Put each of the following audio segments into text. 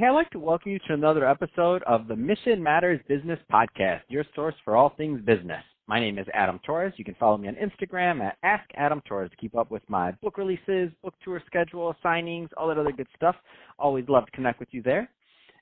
Hey, I'd like to welcome you to another episode of the Mission Matters Business Podcast, your source for all things business. My name is Adam Torres. You can follow me on Instagram at AskAdamTorres to keep up with my book releases, book tour schedule, signings, all that other good stuff. Always love to connect with you there.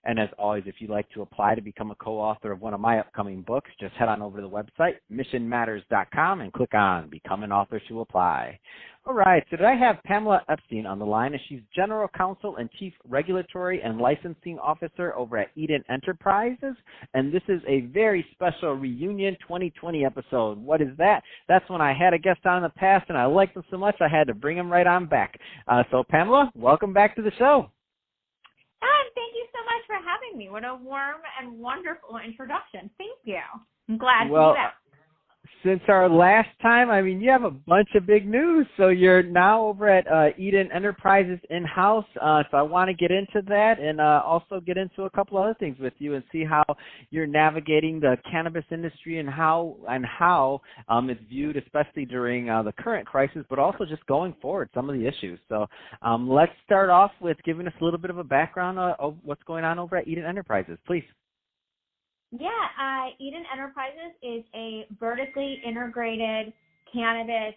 And as always, if you'd like to apply to become a co-author of one of my upcoming books, just head on over to the website, missionmatters.com, and click on Become an Author to apply. All right, so today I have Pamela Epstein on the line, and she's General Counsel and Chief Regulatory and Licensing Officer over at Eden Enterprises, and this is a very special reunion 2020 episode. What is that? That's when I had a guest on in the past, and I liked them so much I had to bring them right on back. So Pamela, welcome back to the show. Thank you so much for having me. What a warm and wonderful introduction. Thank you. I'm glad to be back. Since our last time, I mean, you have a bunch of big news. So you're now over at Eden Enterprises in-house. So I want to get into that and also get into a couple other things with you and see how you're navigating the cannabis industry and how it's viewed, especially during the current crisis, but also just going forward, some of the issues. So let's start off with giving us a little bit of a background of what's going on over at Eden Enterprises, please. Yeah, Eden Enterprises is a vertically integrated cannabis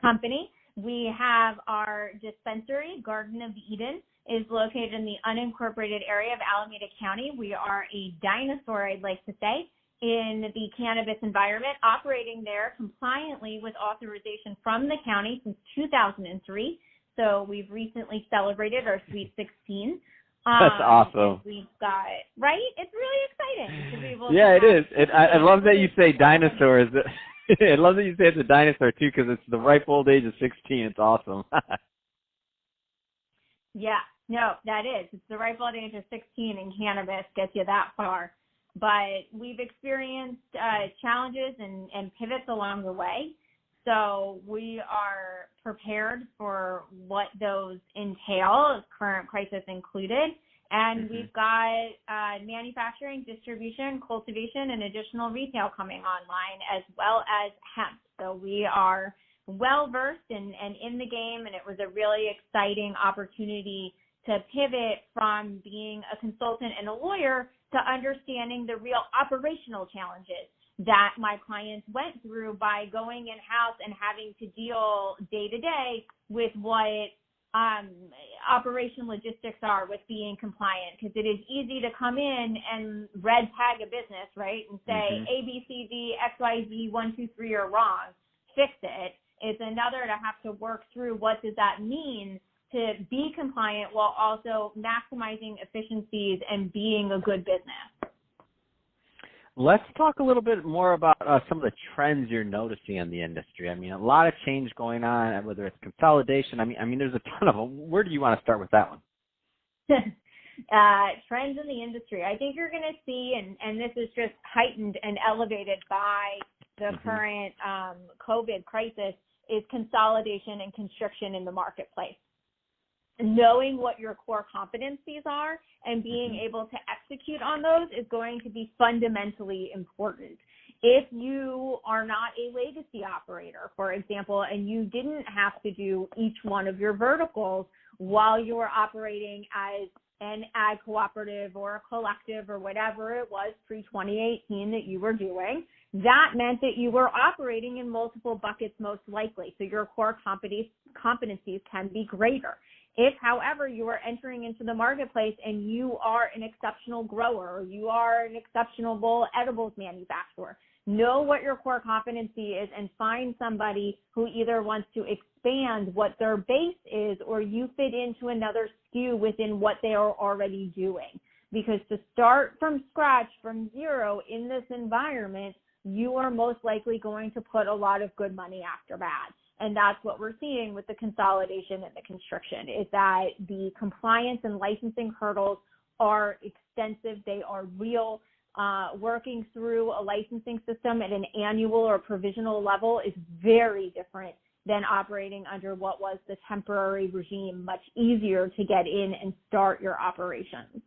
company. We have our dispensary, Garden of Eden, is located in the unincorporated area of Alameda County. We are a dinosaur, I'd like to say, in the cannabis environment, operating there compliantly with authorization from the county since 2003. So we've recently celebrated our Sweet 16. That's awesome. We've got, right? It's really exciting to be able to. Yeah, it is. I love that you say dinosaurs. I love that you say it's a dinosaur, too, because it's the ripe old age of 16. It's awesome. Yeah, no, that is. It's the ripe old age of 16, and cannabis gets you that far. But we've experienced challenges and pivots along the way. So we are prepared for what those entail, current crisis included. And we've got manufacturing, distribution, cultivation, and additional retail coming online, as well as hemp. So we are well-versed and in the game, and it was a really exciting opportunity to pivot from being a consultant and a lawyer to understanding the real operational challenges that my clients went through by going in-house and having to deal day-to-day with what operation logistics are with being compliant. Because it is easy to come in and red tag a business, right, and say A, B, C, D, X, Y, Z, 1, 2, 3 are wrong, fix it. It's another to have to work through what does that mean to be compliant while also maximizing efficiencies and being a good business. Let's talk a little bit more about some of the trends you're noticing in the industry. I mean, a lot of change going on, whether it's consolidation. I mean, there's a ton of them. Where do you want to start with that one? Trends in the industry. I think you're going to see, and this is just heightened and elevated by the current COVID crisis, is consolidation and constriction in the marketplace. Knowing what your core competencies are and being able to execute on those is going to be fundamentally important. If you are not a legacy operator, for example, and you didn't have to do each one of your verticals while you were operating as an ag cooperative or a collective or whatever it was pre-2018 that you were doing, that meant that you were operating in multiple buckets most likely. So your core competencies can be greater. If, however, you are entering into the marketplace and you are an exceptional grower or you are an exceptional edibles manufacturer, know what your core competency is and find somebody who either wants to expand what their base is or you fit into another SKU within what they are already doing. Because to start from scratch, from zero in this environment, you are most likely going to put a lot of good money after bad. And that's what we're seeing with the consolidation and the constriction, is that the compliance and licensing hurdles are extensive. They are real. Working through a licensing system at an annual or provisional level is very different than operating under what was the temporary regime, much easier to get in and start your operations.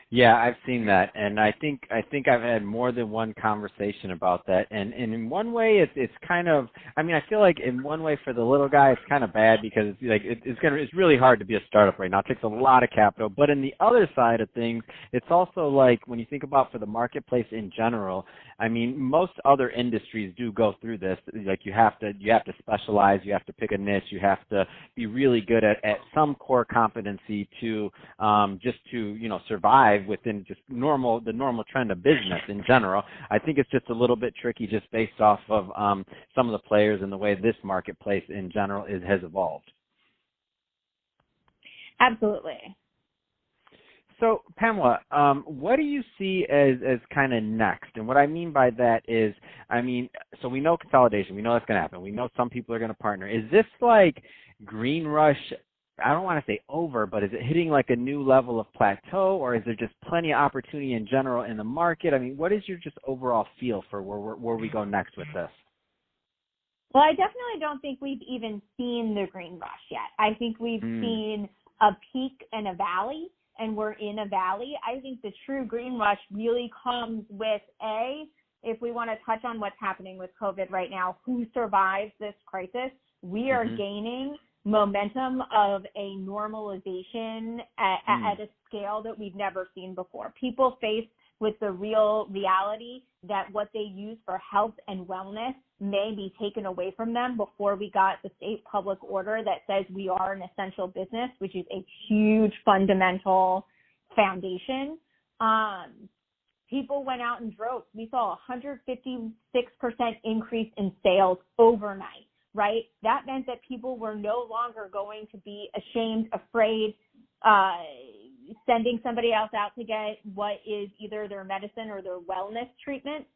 Yeah, I've seen that, and I think I've had more than one conversation about that. And in one way, it's kind of. I mean, I feel like in one way for the little guy, it's kind of bad because it's really hard to be a startup right now. It takes a lot of capital. But in the other side of things, it's also like when you think about for the marketplace in general. I mean, most other industries do go through this. Like you have to specialize, you have to pick a niche, you have to be really good at some core competency to just to survive within just the normal trend of business in general. I think it's just a little bit tricky just based off of some of the players and the way this marketplace in general has evolved. Absolutely. So, Pamela, what do you see as kind of next? And what I mean by that is, so we know consolidation. We know that's going to happen. We know some people are going to partner. Is this like green rush? I don't want to say over, but is it hitting like a new level of plateau, or is there just plenty of opportunity in general in the market? I mean, what is your just overall feel for where we go next with this? Well, I definitely don't think we've even seen the green rush yet. I think we've seen a peak and a valley, and we're in a valley. I think the true green rush really comes with, if we want to touch on what's happening with COVID right now, who survives this crisis, we are gaining momentum of a normalization at a scale that we've never seen before. People face with the real reality that what they use for health and wellness may be taken away from them before we got the state public order that says we are an essential business, which is a huge fundamental foundation. People went out in droves. We saw a 156% increase in sales overnight, right? That meant that people were no longer going to be ashamed, afraid, sending somebody else out to get what is either their medicine or their wellness treatment.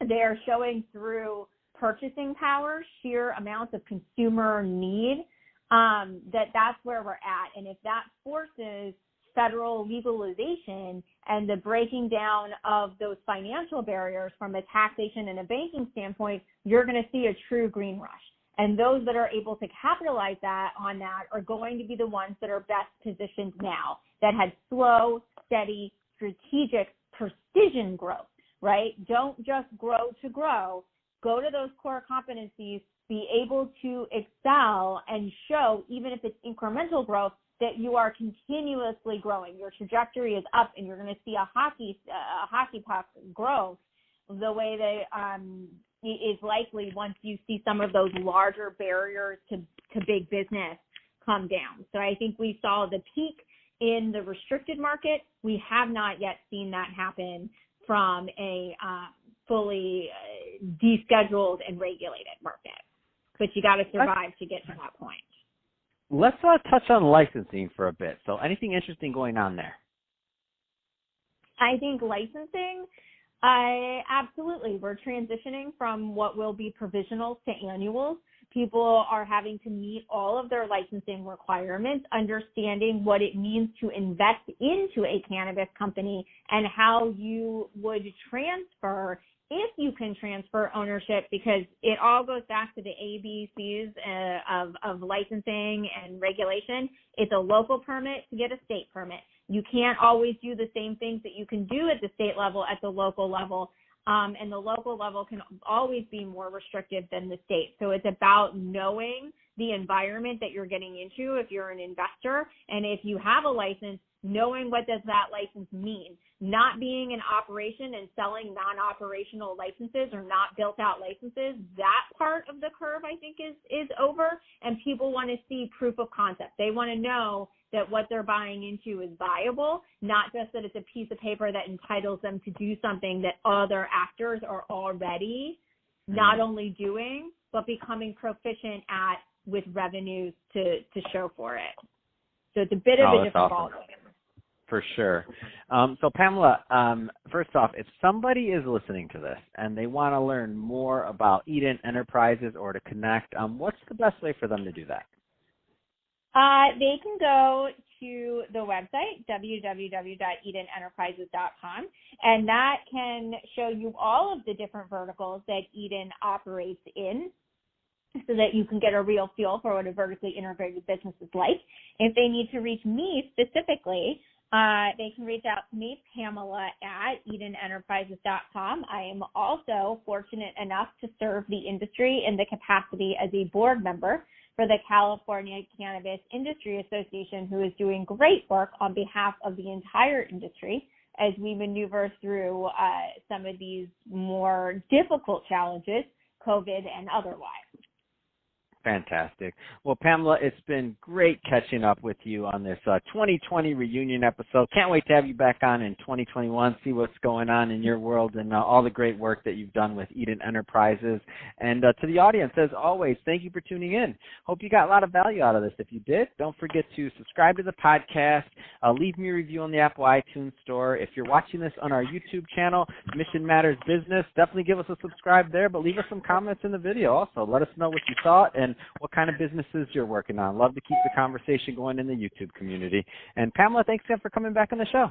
They're showing through purchasing power, sheer amounts of consumer need, that's where we're at. And if that forces federal legalization and the breaking down of those financial barriers from a taxation and a banking standpoint, you're going to see a true green rush. And those that are able to capitalize on that are going to be the ones that are best positioned now, that had slow, steady, strategic, precision growth, right? Don't just grow to grow. Go to those core competencies, be able to excel and show, even if it's incremental growth, that you are continuously growing. Your trajectory is up, and you're going to see a hockey puck growth the way that is likely once you see some of those larger barriers to big business come down. So I think we saw the peak in the restricted market. We have not yet seen that happen from a fully descheduled and regulated market. But you got to survive to get to that point. Let's touch on licensing for a bit. So anything interesting going on there? I think licensing, absolutely. We're transitioning from what will be provisionals to annuals. People are having to meet all of their licensing requirements, understanding what it means to invest into a cannabis company and how you would transfer, if you can transfer ownership, because it all goes back to the ABCs of licensing and regulation. It's a local permit to get a state permit. You can't always do the same things that you can do at the state level at the local level. And the local level can always be more restrictive than the state. So it's about knowing the environment that you're getting into if you're an investor. And if you have a license, knowing what does that license mean. Not being in operation and selling non-operational licenses or not built-out licenses, that part of the curve, I think, is over. And people want to see proof of concept. They want to know that what they're buying into is viable, not just that it's a piece of paper that entitles them to do something that other actors are already not only doing, but becoming proficient at with revenues to show for it. So it's a bit of a different ballgame. For sure. So Pamela, first off, if somebody is listening to this and they want to learn more about Eden Enterprises or to connect, what's the best way for them to do that? They can go to the website, www.edenenterprises.com, and that can show you all of the different verticals that Eden operates in, so that you can get a real feel for what a vertically integrated business is like. If they need to reach me specifically, They can reach out to me, Pamela, at EdenEnterprises.com. I am also fortunate enough to serve the industry in the capacity as a board member for the California Cannabis Industry Association, who is doing great work on behalf of the entire industry as we maneuver through some of these more difficult challenges, COVID and otherwise. Fantastic. Well, Pamela, it's been great catching up with you on this 2020 reunion episode. Can't wait to have you back on in 2021, see what's going on in your world and all the great work that you've done with Eden Enterprises. And to the audience, as always, thank you for tuning in. Hope you got a lot of value out of this. If you did, don't forget to subscribe to the podcast, leave me a review on the Apple iTunes Store. If you're watching this on our YouTube channel, Mission Matters Business, definitely give us a subscribe there, but leave us some comments in the video also. Let us know what you thought and what kind of businesses you're working on. Love to keep the conversation going in the YouTube community. And Pamela, thanks again for coming back on the show.